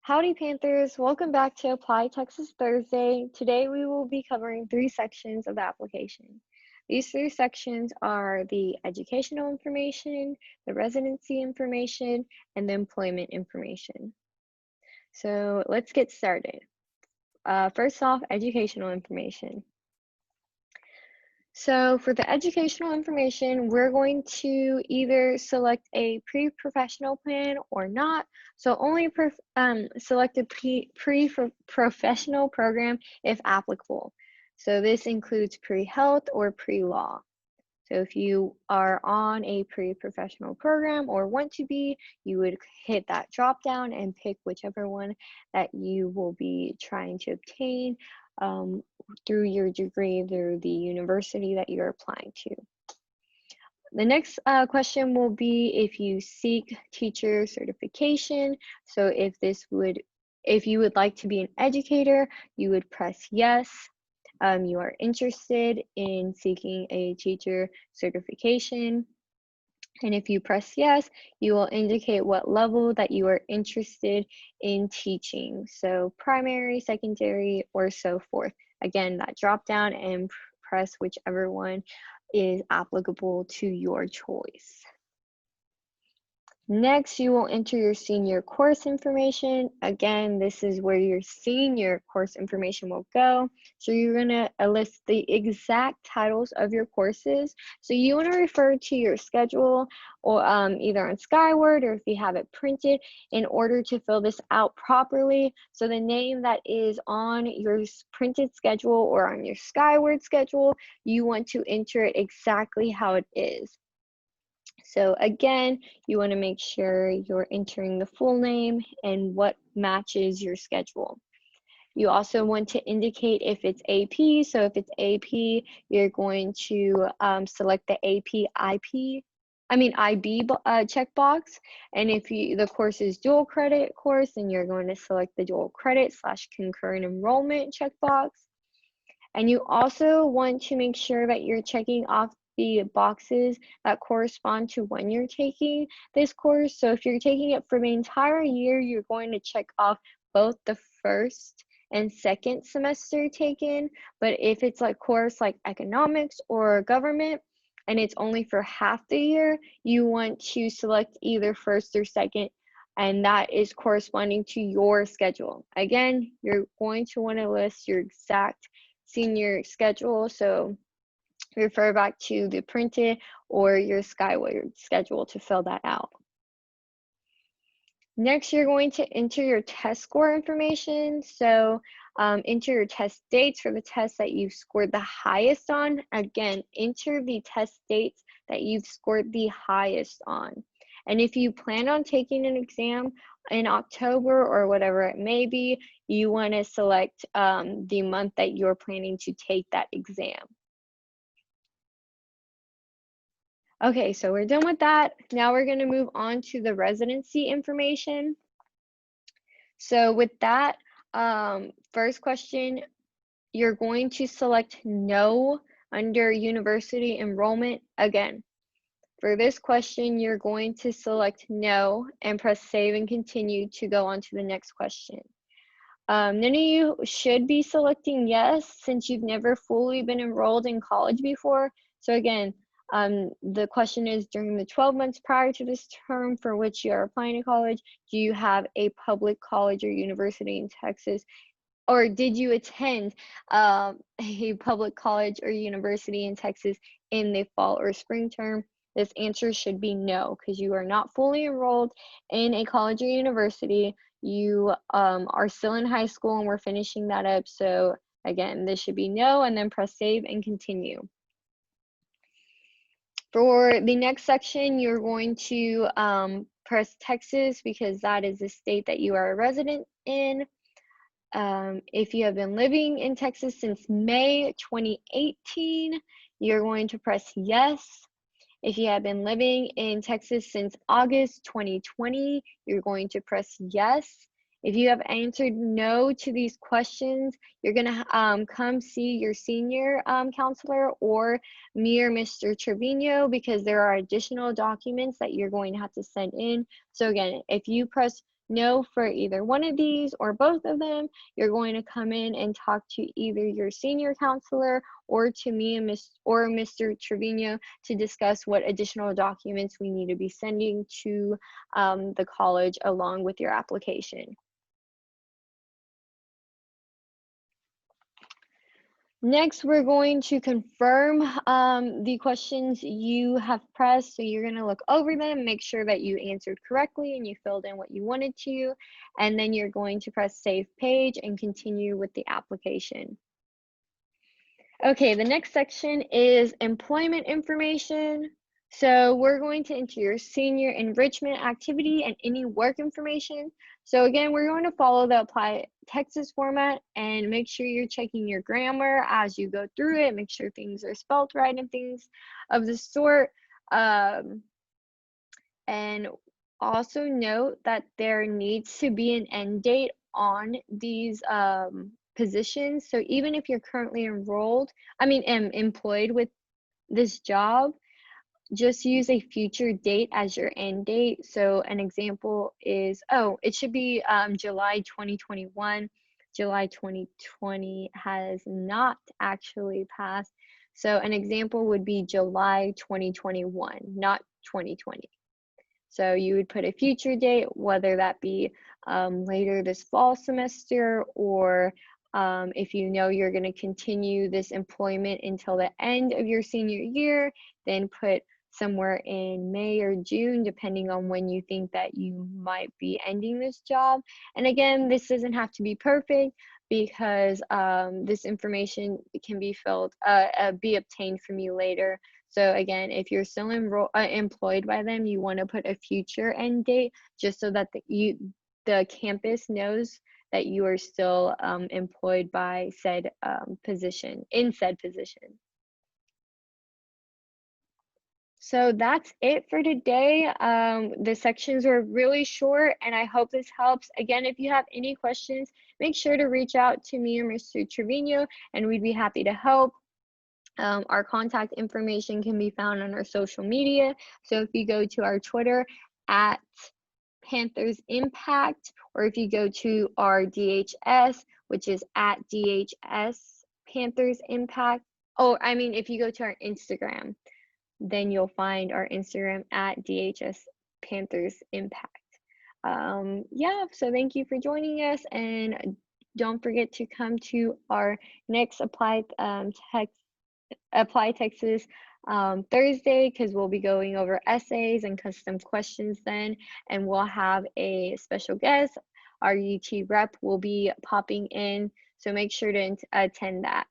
Howdy Panthers, welcome back to ApplyTexas Thursday. Today we will be covering 3 sections of the application. These 3 sections are the educational information, the residency information, and the employment information. So let's get started. First off, educational information. So for the educational information, we're going to either select a pre-professional plan or not. So only select a pre-professional program if applicable. So this includes pre-health or pre-law. So if you are on a pre-professional program or want to be, you would hit that drop down and pick whichever one that you will be trying to obtain through your degree, through the university that you're applying to. The next question will be if you seek teacher certification. So if you would like to be an educator, you would press yes. You are interested in seeking a teacher certification. And if you press yes, you will indicate what level that you are interested in teaching. So primary, secondary, or so forth. Again, that drop down and press whichever one is applicable to your choice. Next, you will enter your senior course information. Again, this is where your senior course information will go. So you're going to list the exact titles of your courses. So you want to refer to your schedule or either on Skyward or if you have it printed in order to fill this out properly. So the name that is on your printed schedule or on your Skyward schedule, you want to enter it exactly how it is. So again, you want to make sure you're entering the full name and what matches your schedule. You also want to indicate if it's AP. So if it's AP, you're going to select the AP IB checkbox. And if the course is dual credit course, then you're going to select the dual credit / concurrent enrollment checkbox. And you also want to make sure that you're checking off the boxes that correspond to when you're taking this course. So if you're taking it for the entire year, you're going to check off both the first and second semester taken. But if it's like course like economics or government, and it's only for half the year, you want to select either first or second, and that is corresponding to your schedule. Again, you're going to want to list your exact senior schedule. So refer back to the printed or your Skyward schedule to fill that out. Next, you're going to enter your test score information. So enter your test dates for the test that you've scored the highest on. Again, enter the test dates that you've scored the highest on. And if you plan on taking an exam in October or whatever it may be, you want to select the month that you're planning to take that exam. Okay, so we're done with that. Now we're going to move on to the residency information. So with that, first question, you're going to select no under university enrollment. Again, for this question, you're going to select no and press save and continue to go on to the next question. None of you should be selecting yes since you've never fully been enrolled in college before. So again, the question is, during the 12 months prior to this term for which you are applying to college, do you have a public college or university in Texas? Or did you attend a public college or university in Texas in the fall or spring term? This answer should be no, because you are not fully enrolled in a college or university. You are still in high school and we're finishing that up. So again, this should be no, and then press save and continue. For the next section, you're going to press Texas because that is the state that you are a resident in. If you have been living in Texas since May 2018, you're going to press yes. If you have been living in Texas since August 2020, you're going to press yes. If you have answered no to these questions, you're going to come see your senior counselor or me or Mr. Trevino, because there are additional documents that you're going to have to send in. So again, if you press no for either one of these or both of them, you're going to come in and talk to either your senior counselor or to me and Mr. Trevino to discuss what additional documents we need to be sending to the college along with your application. Next, we're going to confirm the questions you have pressed. So you're going to look over them, make sure that you answered correctly and you filled in what you wanted to, and then you're going to press Save Page and continue with the application. Okay, the next section is employment information. So we're going to enter your senior enrichment activity and any work information. So again, we're going to follow the ApplyTexas format and make sure you're checking your grammar as you go through it, make sure things are spelled right and things of the sort. And also note that there needs to be an end date on these positions. So even if you're currently employed with this job, just use a future date as your end date. So an example is, it should be July 2021. July 2020 has not actually passed. So an example would be July 2021, not 2020. So you would put a future date, whether that be later this fall semester, or if you know you're going to continue this employment until the end of your senior year, then put somewhere in May or June, depending on when you think that you might be ending this job. And again, this doesn't have to be perfect because this information can be obtained from you later. So again, if you're still employed by them, you want to put a future end date just so that the campus knows that you are still employed by said position, in said position. So that's it for today. The sections were really short and I hope this helps. Again, if you have any questions, make sure to reach out to me or Mr. Trevino and we'd be happy to help. Our contact information can be found on our social media. So if you go to our Twitter at Panthers Impact, or if you go to our DHS, which is at DHS Panthers Impact. If you go to our Instagram, then you'll find our Instagram at DHS Panthers Impact. So thank you for joining us, and don't forget to come to our next ApplyTexas Thursday, because we'll be going over essays and custom questions then, and we'll have a special guest. Our UT rep will be popping in, so make sure to attend that.